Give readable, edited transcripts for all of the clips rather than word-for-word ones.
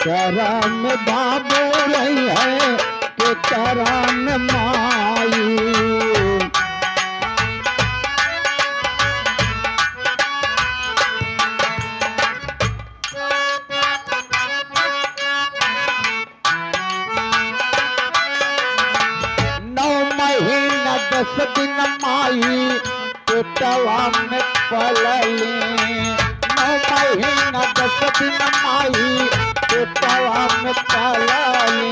तेरा में बाबू रही है के तेरा में माई। नौ महीना 10 दिन माई पेटवा में पलली। 9 महीना 10 दिन माई पेटवा में पलली।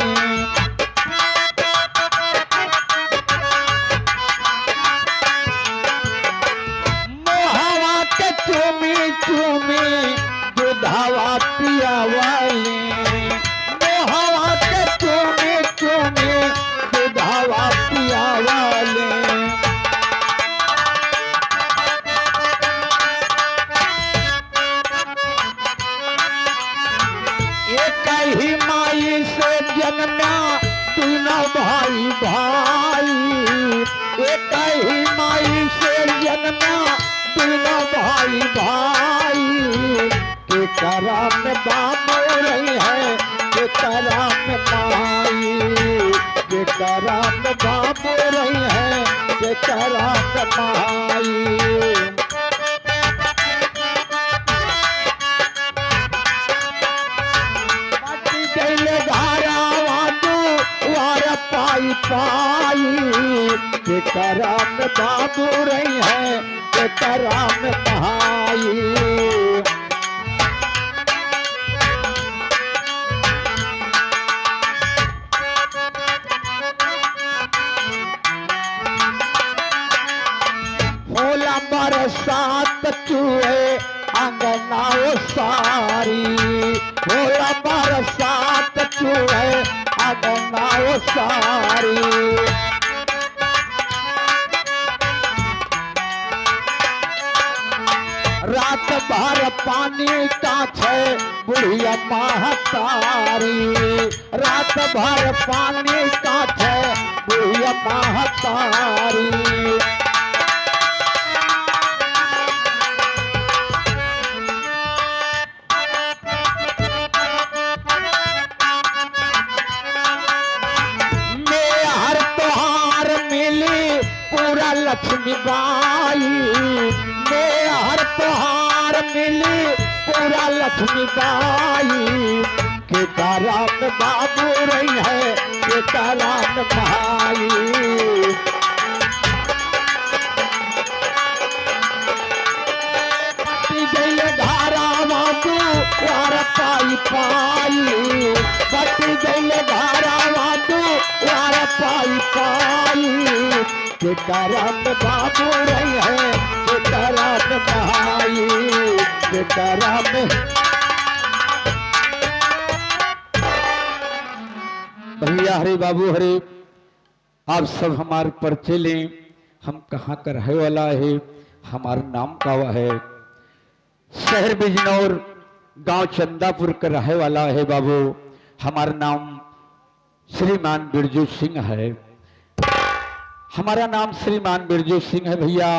मोहवा के चूमी चूमी दूधवा पियावली। मोहवा के चूमी चूमी दूधवा पियावली। एक ही माई से जन्मा तीनों भाई भाई। एक ही माई से जन्मा तीनों भाई भाई। के करम बाबू रही है के करम माई। के करम बाबू रही है के करम माई। पाई पाई के करम बाबू रही है के करम भाई। होला बरसात चूहे अंगना सारी। होला बरसात चूहे अंगना सारी। रात भर पानी का छे बुढ़िया महतारी। रात भर पानी का छे बुढ़िया महतारी। लक्ष्मी बाई में हर त्योहार मिली पूरा लक्ष्मी बाई। के करम बाबू रही है के करम भाई। गई धारा बाबू वार पाई पाई। बटी गई धारा बाबू वार पाई पाई। के करम बाबू रही है के करम भाई। के करम भैया हरे बाबू हरे। आप सब हमारे परिचय लें। हम कहाँ का रहे वाला है, हमारा नाम का है। शहर बिजनौर गांव चंदापुर का रहे वाला है बाबू। हमारा नाम श्रीमान बिरजू सिंह है। हमारा नाम श्रीमान बिरजू सिंह है भैया।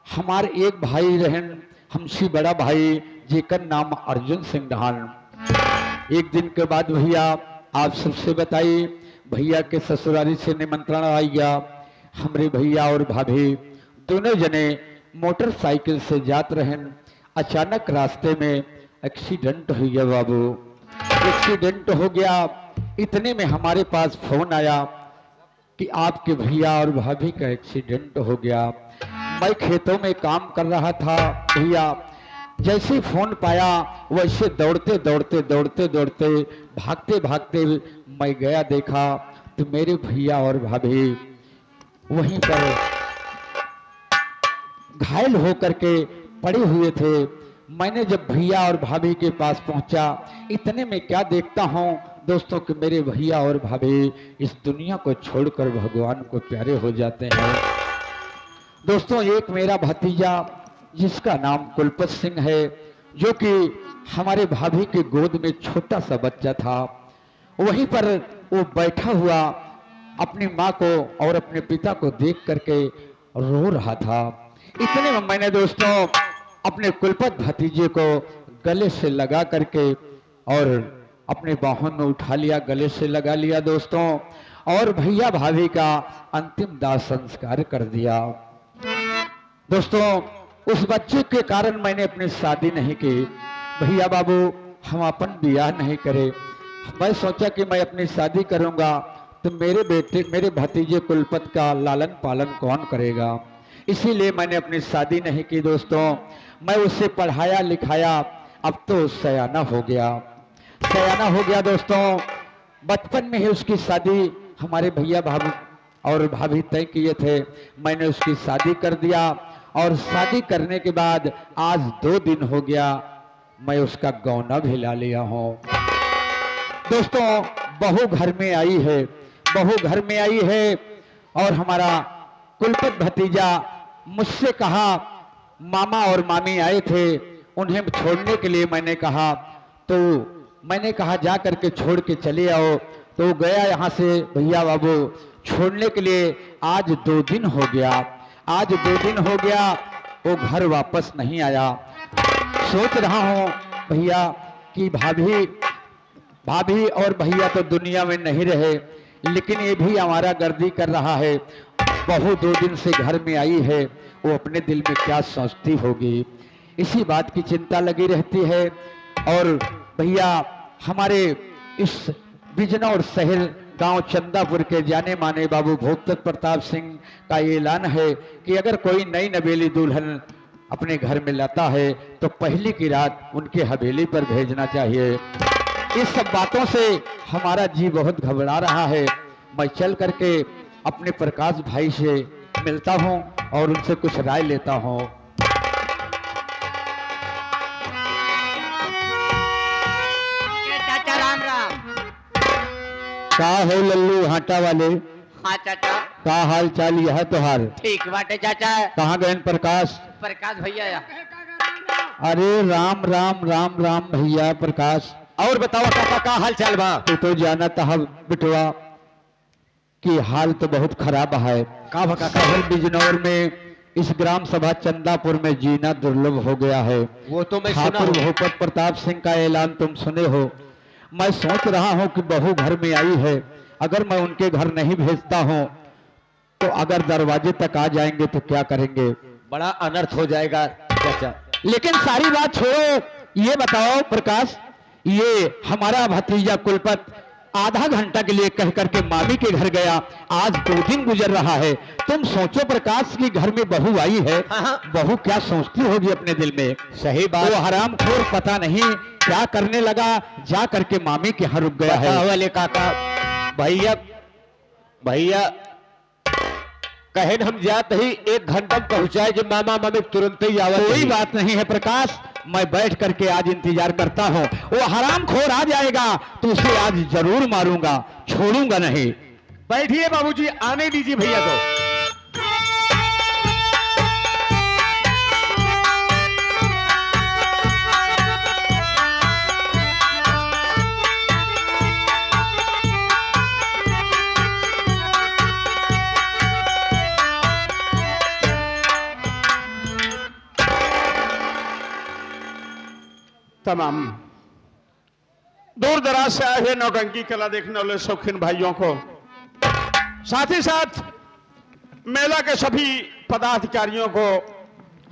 हमारे एक भाई रहन हमसे बड़ा भाई जेकर नाम अर्जुन सिंह ढान। एक दिन के बाद भैया आप सबसे बताइए भैया के ससुराली से निमंत्रण आई गया। हमारे भैया और भाभी दोनों जने मोटरसाइकिल से जात रहन। अचानक रास्ते में एक्सीडेंट हो गया बाबू। एक्सीडेंट हो गया। इतने में हमारे पास फोन आया कि आपके भैया और भाभी का एक्सीडेंट हो गया। मैं खेतों में काम कर रहा था भैया। जैसे फोन पाया वैसे दौड़ते दौड़ते दौड़ते दौड़ते भागते भागते मैं गया, देखा तो मेरे भैया और भाभी वहीं पर घायल होकर के पड़े हुए थे। मैंने जब भैया और भाभी के पास पहुंचा, इतने में क्या देखता हूं दोस्तों कि मेरे भैया और भाभी इस दुनिया को छोड़कर भगवान को प्यारे हो जाते हैं। दोस्तों एक मेरा भतीजा जिसका नाम कुलपत सिंह है, जो कि हमारे भाभी के गोद में छोटा सा बच्चा था, वहीं पर वो बैठा हुआ अपनी माँ को और अपने पिता को देख करके रो रहा था। इतने में मैंने दोस्तों अपने कुलपत भतीजे को गले से लगा करके और अपने बाहों में उठा लिया, गले से लगा लिया दोस्तों, और भैया भाभी का अंतिम दाह संस्कार कर दिया। दोस्तों उस बच्चे के कारण मैंने अपनी शादी नहीं की। भैया बाबू हम अपन ब्याह नहीं करे। मैं सोचा कि मैं अपनी शादी करूंगा तो मेरे बेटे मेरे भतीजे कुलपत का लालन पालन कौन करेगा, इसीलिए मैंने अपनी शादी नहीं की। दोस्तों मैं उसे पढ़ाया लिखाया, अब तो सयाना हो गया दोस्तों। बचपन में ही उसकी शादी हमारे भैया भाभी और भाभी तय किए थे, मैंने उसकी शादी कर दिया, और शादी करने के बाद आज 2 दिन हो गया मैं उसका गौना भी ला लिया हूं। दोस्तों बहू घर में आई है, और हमारा कुलपत भतीजा मुझसे कहा, मामा और मामी आए थे उन्हें छोड़ने के लिए, मैंने कहा जा करके छोड़ के चले आओ। तो गया यहाँ से भैया बाबू छोड़ने के लिए। आज 2 दिन हो गया वो घर वापस नहीं आया। सोच रहा हूँ भैया कि भाभी और भैया तो दुनिया में नहीं रहे, लेकिन ये भी हमारा गर्दी कर रहा है। बहू 2 दिन से घर में आई है, वो अपने दिल में क्या सोचती होगी, इसी बात की चिंता लगी रहती है। और भैया हमारे इस बिजनौर शहर गांव चंदापुर के जाने माने बाबू भूपत प्रताप सिंह का ये ऐलान है कि अगर कोई नई नवेली दुल्हन अपने घर में लाता है तो पहली की रात उनके हवेली पर भेजना चाहिए। इस सब बातों से हमारा जी बहुत घबरा रहा है। मैं चल करके अपने प्रकाश भाई से मिलता हूं और उनसे कुछ राय लेता हूं। चाचा राम राम। का हो लल्लू हाटा वाले? हाँ चाचा। का हाल चाल यह तोहार? ठीक बाटे चाचा। कहाँ गए प्रकाश? प्रकाश भैया। अरे राम राम राम राम भैया प्रकाश। और बताओ काका का हाल चाल बा? तू तो जाना था बिटवा कि हाल तो बहुत खराब है। का शहर बिजनौर में इस ग्राम सभा चंदापुर में जीना दुर्लभ हो गया है। वो तो मैं सुना ठाकुर हूं। भूपत प्रताप सिंह का ऐलान तुम सुने हो। मैं सोच रहा हूं कि बहू घर में आई है, अगर मैं उनके घर नहीं भेजता हूं तो अगर दरवाजे तक आ जाएंगे तो क्या करेंगे? बड़ा अनर्थ हो जाएगा चाचा। लेकिन सारी बात छोड़ो, ये बताओ प्रकाश, ये हमारा भतीजा कुलपत आधा घंटा के लिए कह करके मामी के घर गया, आज 2 दिन गुजर रहा है। तुम सोचो प्रकाश की घर में बहू आई है, बहू क्या सोचती होगी अपने दिल में? सही बात। वो हरामखोर पता नहीं क्या करने लगा, जा करके मामी के यहाँ रुक गया है। वाले काका भैया कहे हम जाते ही 1 घंटा में पहुंचाए जो मामा मामी तुरंत ही आवा। कोई बात नहीं है प्रकाश, मैं बैठ करके आज इंतजार करता हूँ। वो हरामखोर आ जाएगा तो उसे आज जरूर मारूंगा, छोड़ूंगा नहीं। बैठिए बाबूजी, आने दीजिए भैया को। तमाम दूर दराज से आए हुए नौटंकी कला देखने वाले शौकीन भाइयों को, साथ ही साथ मेला के सभी पदाधिकारियों को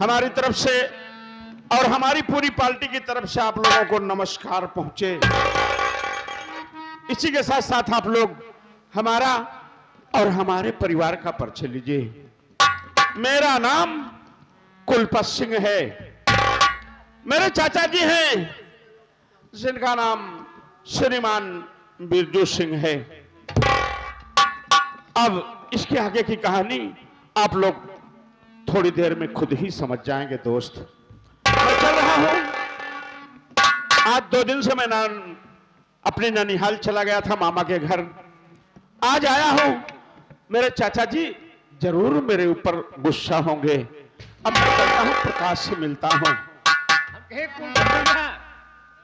हमारी तरफ से और हमारी पूरी पार्टी की तरफ से आप लोगों को नमस्कार पहुंचे। इसी के साथ साथ आप लोग हमारा और हमारे परिवार का परिचय लीजिए। मेरा नाम कुलपत सिंह है। मेरे चाचा जी हैं जिनका नाम श्रीमान बिरजू सिंह है। अब इसके आगे की कहानी आप लोग थोड़ी देर में खुद ही समझ जाएंगे। दोस्त मैं चल रहा हूं, आज 2 दिन से मैं अपने ननिहाल चला गया था मामा के घर, आज आया हूं। मेरे चाचा जी जरूर मेरे ऊपर गुस्सा होंगे। अब मैं चलता हूं, प्रकाश से मिलता हूं।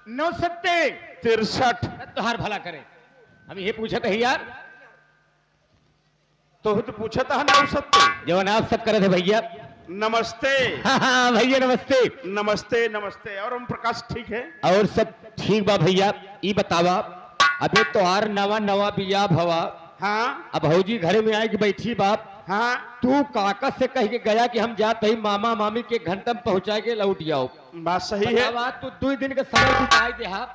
63 तोहार भला करे। हम ये पूछे थे यार, तो पूछा था 69 जवन आप सब करे थे भैया। नमस्ते। हाँ भैया नमस्ते। नमस्ते नमस्ते। और हम प्रकाश ठीक है? और सब ठीक बा भैया। ई बतावा अबे तो आर नवा नवा बिया भवा। हाँ अब भौजी घरे में आए कि बैठी बाप। हाँ। तू काका से कह के गया कि हम जाते ही मामा मामी के घंटम पहुंचाए के लौट जाओ। बात सही है। बतावा तू 2 दिन का समय बिताई दे। हाँ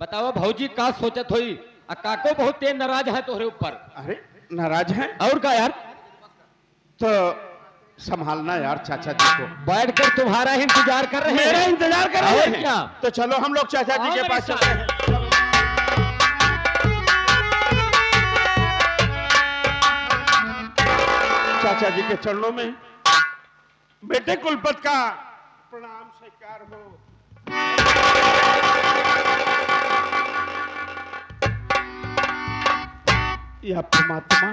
बतावा भौजी का सोचत होई। आ काको बहुत तेज नाराज है तोहरे ऊपर। अरे नाराज है? और का यार? तो संभालना यार चाचा जी को। बैठकर तुम्हारा ही इंतजार कर रहे मेरा हैं। इंतजार कर रहे और हैं क्या? तो चलो हम लोग चाचा जी आओ के मेरे पास साथ। चलते हैं। चाचा जी के चरणों में बेटे कुलपत का प्रणाम स्वीकार हो। या परमात्मा,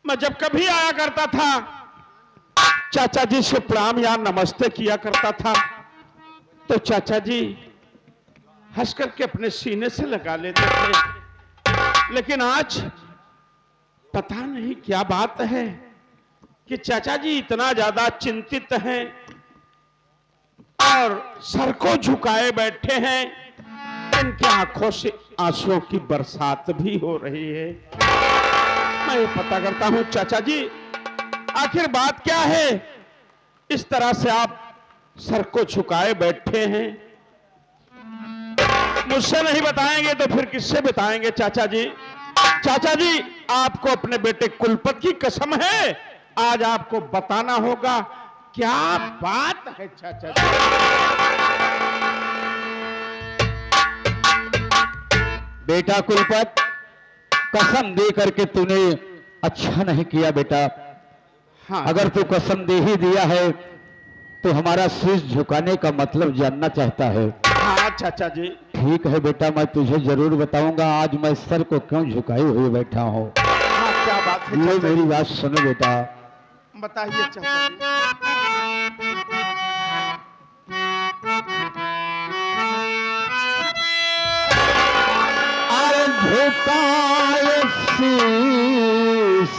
मैं जब कभी आया करता था चाचा जी से प्रणाम या नमस्ते किया करता था तो चाचा जी हंस करके अपने सीने से लगा लेते थे। लेकिन आज पता नहीं क्या बात है कि चाचा जी इतना ज्यादा चिंतित हैं और सर को झुकाए बैठे हैं। इनकी आंखों से आंसुओं की बरसात भी हो रही है। मैं ये पता करता हूं चाचा जी आखिर बात क्या है, इस तरह से आप सर को झुकाए बैठे हैं। मुझसे नहीं बताएंगे तो फिर किससे बताएंगे चाचा जी? चाचा जी आपको अपने बेटे कुलपत की कसम है, आज आपको बताना होगा क्या बात है चाचा जी। बेटा कुलपत, कसम दे करके तूने अच्छा नहीं किया बेटा। हाँ अगर तू कसम दे ही दिया है तो हमारा शीश झुकाने का मतलब जानना चाहता है। हाँ चाचा जी। ठीक है बेटा, मैं तुझे जरूर बताऊंगा आज मैं सर को क्यों झुकाए हुए बैठा हूँ। हाँ क्या बात है ये चाचा मेरी जी? बात सुनो बेटा। बताइए चाचा जी। अरे झुकाए शीश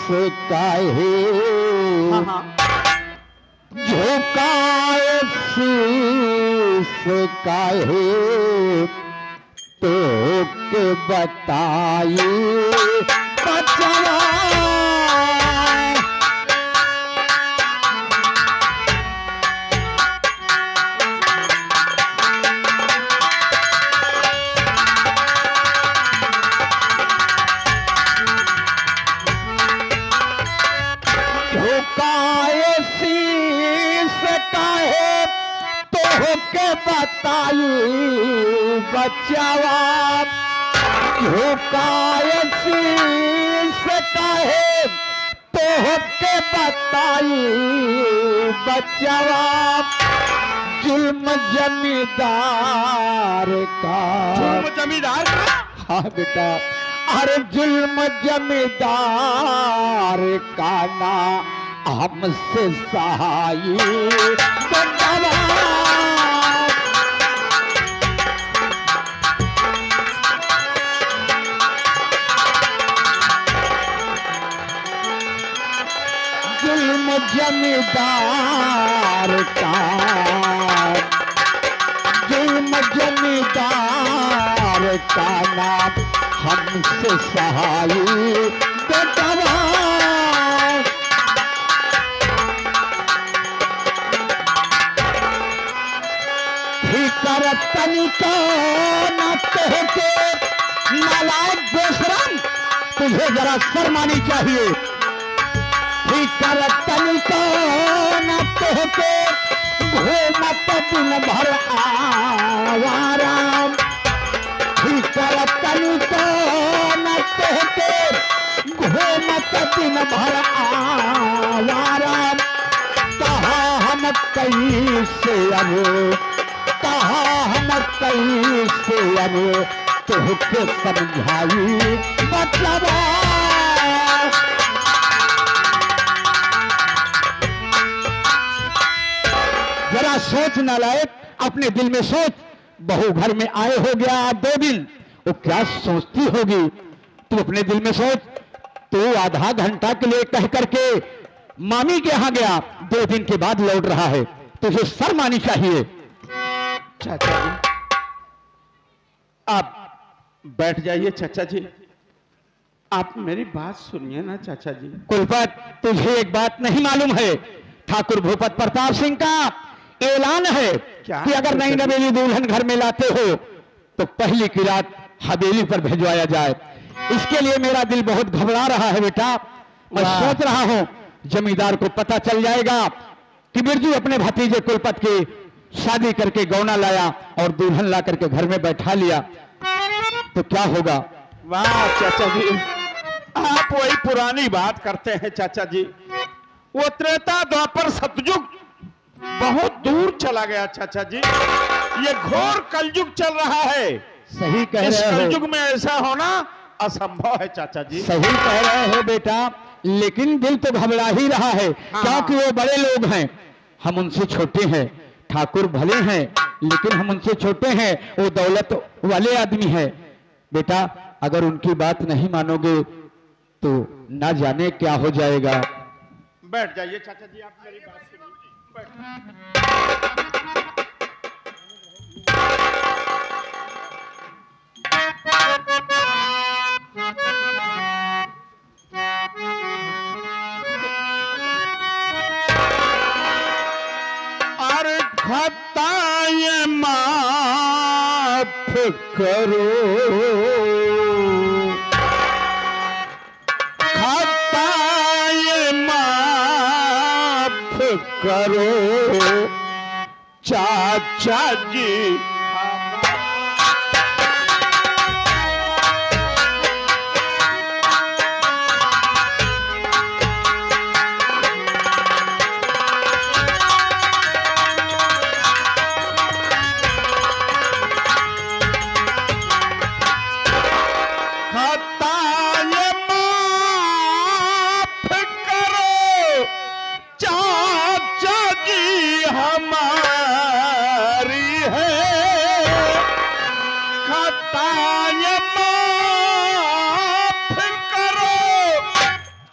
काहे, हाँ हाँ झुकाए शीश काहे, तो के बताई बचवा। झुकाए शीश काहे, तो के बताई बचवा। झुकाए शीश काहे, तो के बताई बचवा। जुल्म जमींदार का। जुल्म जमींदार का? हाँ बेटा, अरे जुल्म जमींदार का ना हमसे सहाई बचवा। जुल्म जमींदार का, जुल्म जमींदार का नाम हमसे सहाई बचवा। फिकर तनिको न कहते नालायक बेशरम, तुझे जरा शर्म आनी चाहिए। फिकर तनिको न कहते घूमत दिन भर आवारा। फिकर तनिको न कहते घूमत दिन भर आवारा। कहा हम कैसे अब, कहा हम कैसे अब तुझके समझाई बचवा। जरा सोच नालायक, अपने दिल में सोच। बहू घर में आए हो गया 2 दिन, वो क्या सोचती होगी? तू अपने दिल में सोच। तू आधा घंटा के लिए कह करके मामी के यहाँ गया, 2 दिन के बाद लौट रहा है। तुझे शर्म आनी चाहिए। चाचा जी, आप बैठ जाइए। चाचा जी, आप मेरी बात सुनिए ना चाचा जी। कुलपत, तुझे एक बात नहीं मालूम है, ठाकुर भूपत प्रताप सिंह का ऐलान है क्या? कि अगर नई नवेली दुल्हन घर में लाते हो तो पहली की रात हवेली पर भिजवाया जाए। इसके लिए मेरा दिल बहुत घबरा रहा है बेटा। मैं वाह। सोच रहा हूं जमींदार को पता चल जाएगा कि बिरजू अपने भतीजे कुलपत की शादी करके गौना लाया और दुल्हन ला करके घर में बैठा लिया, तो क्या होगा? वाह चाचा जी, आप वही पुरानी बात करते हैं चाचा जी। वो त्रेता द्वापर सतयुग बहुत दूर चला गया चाचा जी। ये घोर कलयुग चल रहा है। सही कह इस रहे हो, कलयुग में ऐसा होना असंभव है चाचा जी। सही कह रहे हो बेटा, लेकिन दिल तो घबरा ही रहा है। हाँ। क्योंकि वो बड़े लोग हैं, हम उनसे छोटे हैं। ठाकुर भले हैं लेकिन हम उनसे छोटे हैं, वो दौलत वाले आदमी हैं। बेटा, अगर उनकी बात नहीं मानोगे तो ना जाने क्या हो जाएगा। बैठ जाइए चाचा जी, आप मेरी बात सुनिए। बैठ। अरे खताएं माफ करो, खताएं माफ करो चाचा जी। खताएं माफ करो चाचा जी हमारी है। खताएं माफ करो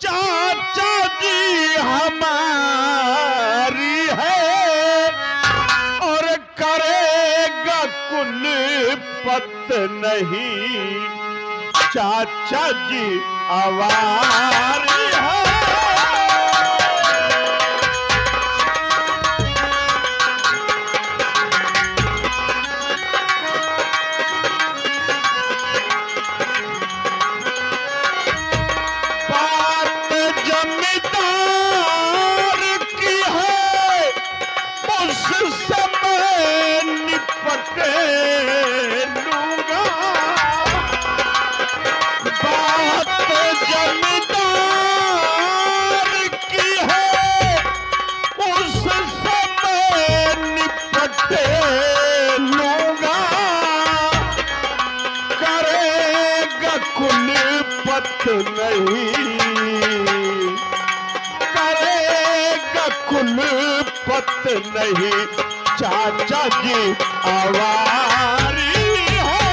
चाचा जी हमारी है। और करेगा कुल पत नहीं चाचा जी आवारी है। बात जमींदार की है, उस समय निपटे लूंगा। बात जमींदार की है, उस समय निपटे लूंगा। करेगा कुल पत नहीं, करेगा कुल पत नहीं चाचा जी आवारी है।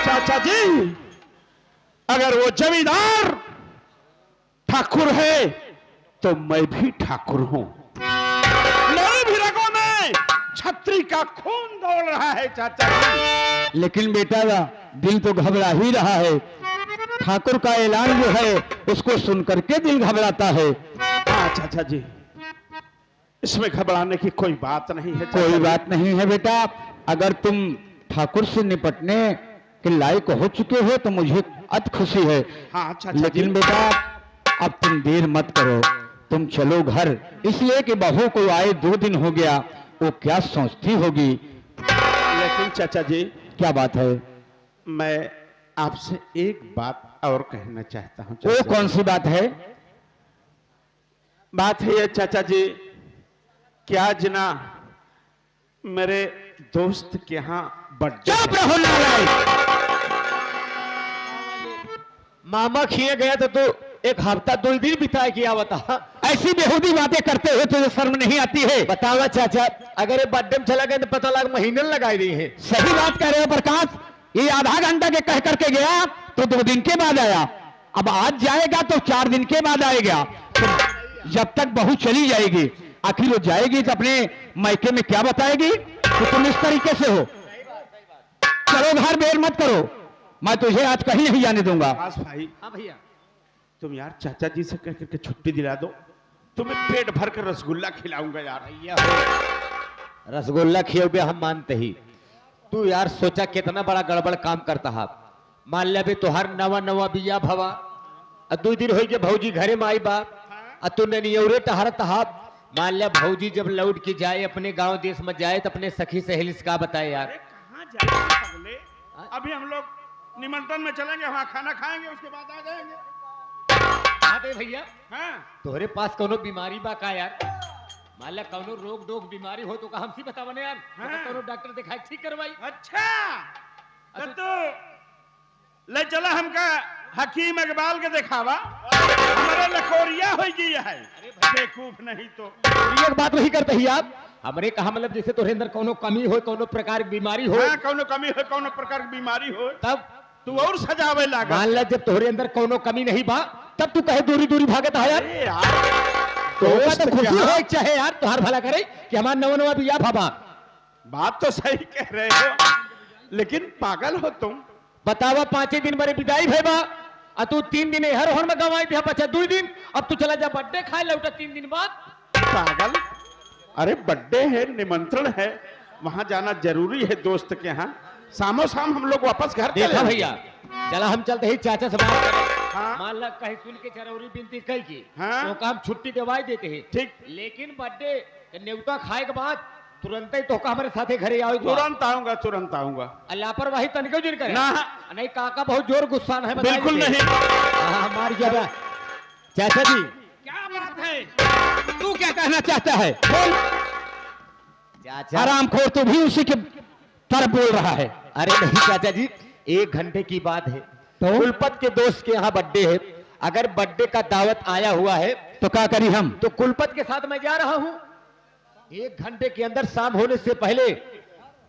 चाचा जी, अगर वो जमींदार ठाकुर है तो मैं भी ठाकुर हूं। मेरे भी रगों में छत्री का खून दौड़ रहा है चाचा जी। लेकिन बेटा, दिल तो घबरा ही रहा है। ठाकुर का ऐलान जो है उसको सुन करके दिल घबराता है। हाँ चाचा जी, इसमें घबराने की कोई बात नहीं है चाचा कोई जी। बात नहीं है बेटा। अगर तुम ठाकुर से निपटने के लायक हो चुके हो तो मुझे अति खुशी है। हाँ चाचा लेकिन जी। बेटा, अब तुम देर मत करो, तुम चलो घर। इसलिए कि बहू को आए 2 दिन हो गया, वो क्या सोचती होगी। लेकिन चाचा जी, क्या बात है? मैं आपसे एक बात और कहना चाहता हूं वो चाचा जी। कौन सी बात है? बात है ये चाचा जी, क्या जना मेरे दोस्त के यहाँ बर्थडे चुप रहो नालायक! मामा खिए गया तो तू 1 हफ्ता 2 दिन बिताए किया बता। ऐसी बेहूदी बातें करते हो तुझे शर्म नहीं आती है? बतावा चाचा, अगर ये बर्थडे में चला गया तो पता लगा महीने लगाई रही है। सही बात कह रहे हो प्रकाश। ये आधा घंटा के कह करके गया तो 2 दिन के बाद आया, अब आज जाएगा तो 4 दिन के बाद आएगा। तो जब तक बहू चली जाएगी, आखिर वो जाएगी तो अपने मायके में क्या बताएगी? तो तुम इस तरीके से हो। चलो घर, देर मत करो, मैं तुझे आज कहीं नहीं जाने दूंगा। आकाश भाई, हाँ भैया, तुम यार चाचा जी से कह करके छुट्टी दिला दो, तुम्हें पेट भर कर रसगुल्ला खिलाऊंगा यार। भैया रसगुल्ला खियोगे हम मानते ही, तू यार सोचा कितना बड़ा गड़बड़ काम करता है। मान लिया भी तुहार नवा नवा बिया भवा, 2 दिन हो गए भौजी घरे में आई बा, तू नियौरे टहरत हाथ। मान लिया भौजी जब लौट के जाए अपने गांव देश में जाए तो अपने सखी सहेली से का बताए यार। अरे कहाँ जाएंगे पगले? अभी हम लोग निमंत्रण में चलेंगे, वहाँ खाना खाएंगे, उसके बाद आ जाएंगे। हाँ दे भैया, हाँ तोहरे पास कोनो बीमारी बा का यार? मान लिया कोनो रोग डोग बीमारी हो तो का हमसे बतावा ना यार। हाँ। कोनो डॉक्टर दिखाई ठीक करवाई। अच्छा, तो ले चला हमका हकीम इकबाल के दिखावा, हमारे लखोरिया हो गई है। बेवकूफ नहीं तो एक बात वही करते ही आप हमरे कहा, मतलब जैसे तोहरे अंदर कोनो कमी हो, कोनो प्रकार की बीमारी हो, हाँ, कौनो कमी हो, कौनो प्रकार की बीमारी हो, तब तू और सजावे लागा। मान ला जब तोहरे अंदर कोनो कमी नहीं बा, तब तू कहे दूरी दूरी भागत है यार। अरे यार, तो खुशी क्या? हो चाहे यार तुहार भला करे कि हमार नवा नवा बिया भाबा। बात तो सही कह रहे हो, लेकिन पागल हो तुम। बतावा 5 दिन बड़े विदाई भेबा, तू 3 दिन हर हर में गवाई दिया, बचा 2 दिन, अब तू चला जा बर्थडे खाए लौटा 3 दिन बाद। पागल, अरे बर्थडे है, निमंत्रण है, वहां जाना जरूरी है दोस्त के यहाँ। शामो शाम हम लोग वापस घर देखा चले भैया, चला हम चलते ही चाचा से बात करें। हाँ। मान ला कहीं सुन के चरौरी बिनती कही की, हाँ। तो का हम छुट्टी दिवाई देते हैं। ठीक। लेकिन बर्थडे न्योता खाए के बाद तुरंत ही तो का हमारे साथे घरे आओ। तुरंत आऊंगा, तुरंत आऊंगा। लापरवाही तनिको जिन करे ना। नहीं, काका बहुत जोर गुस्सा है। बिल्कुल नहीं। हमारी जगह चाचा जी क्या बात है? तू क्या कहना चाहता है? बोल। चाचा, हरामखोर तो भी उसी के तरफ बोल रहा है। अरे नहीं चाचा जी, 1 घंटे की बात है, तो? कुलपत के दोस्त के यहाँ बर्थडे है। अगर बर्थडे का दावत आया हुआ है तो क्या करी हम? तो कुलपत के साथ मैं जा रहा हूँ। 1 घंटे के अंदर शाम होने से पहले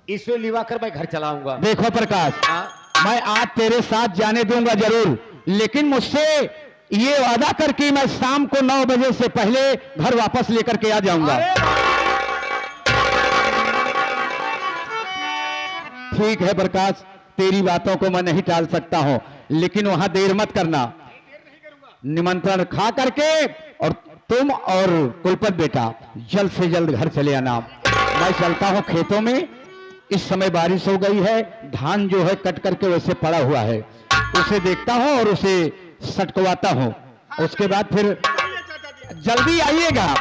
ईश्वर लिवाकर मैं घर चलाऊंगा। देखो प्रकाश, हाँ? मैं आज तेरे साथ जाने दूंगा जरूर, लेकिन मुझसे ये वादा कर कि मैं शाम को 9 बजे से पहले घर वापस लेकर के आ जाऊंगा। ठीक है प्रकाश, तेरी बातों को मैं नहीं टाल सकता हूं, लेकिन वहां देर मत करना। निमंत्रण खा करके और तुम और कुलपत बेटा जल्द से जल्द घर चले आना। मैं चलता हूं खेतों में, इस समय बारिश हो गई है, धान जो है कट करके वैसे पड़ा हुआ है, उसे देखता हूं और उसे सटकवाता हूं। उसके बाद फिर जल्दी आइएगा।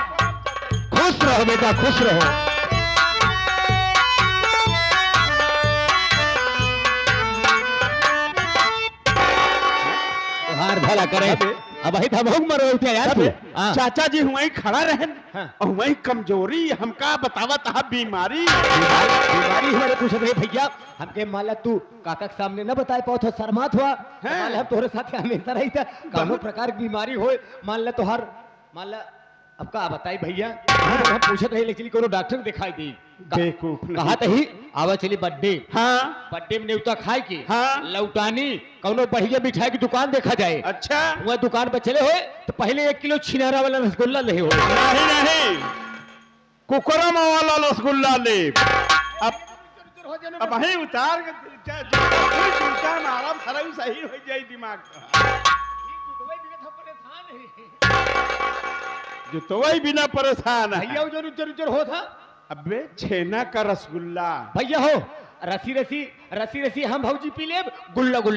खुश रहो बेटा, खुश रहो। हार भला करे। अब वही था भोग मरो उठे यार तू। हाँ। चाचा जी वहीं खड़ा रहे, हाँ। और वहीं कमजोरी हमका बतावत हा बीमारी। बीमारी हमारे पूछ रहे भैया, हमके माला तू काका के सामने न बताए पाओ तो शर्मात हुआ। मान ला हम तोहरे साथ हमेशा रही था, कौनो प्रकार की बीमारी हो, मान ला तोहर, मान ला अब का बताई भैया। हम पूछत रहे लेकिन कोनो डॉक्टर दिखाई दी। बेवकूफ नहीं। कहा ही आवा चली बर्थडे। हाँ, बर्थडे में न्योता खाए की, हाँ। लौटानी कौनो बढ़िया मिठाई की दुकान देखा जाए। अच्छा, वह दुकान पर चले हुए तो पहले 1 किलो छिनारा वाला रसगुल्ला ले हो। नहीं नहीं, कुकरम वाला रसगुल्ला ले। अब वहीं उतार के आराम खराब सही हो जाए दिमाग का। जो तो वही बिना परेशान है। भैया जो रुचर रुचर हो था अबे छेना का रसगुल्ला भैया हो, रसी रसी हम भौजी पी ले, गुल्ला गुल्ला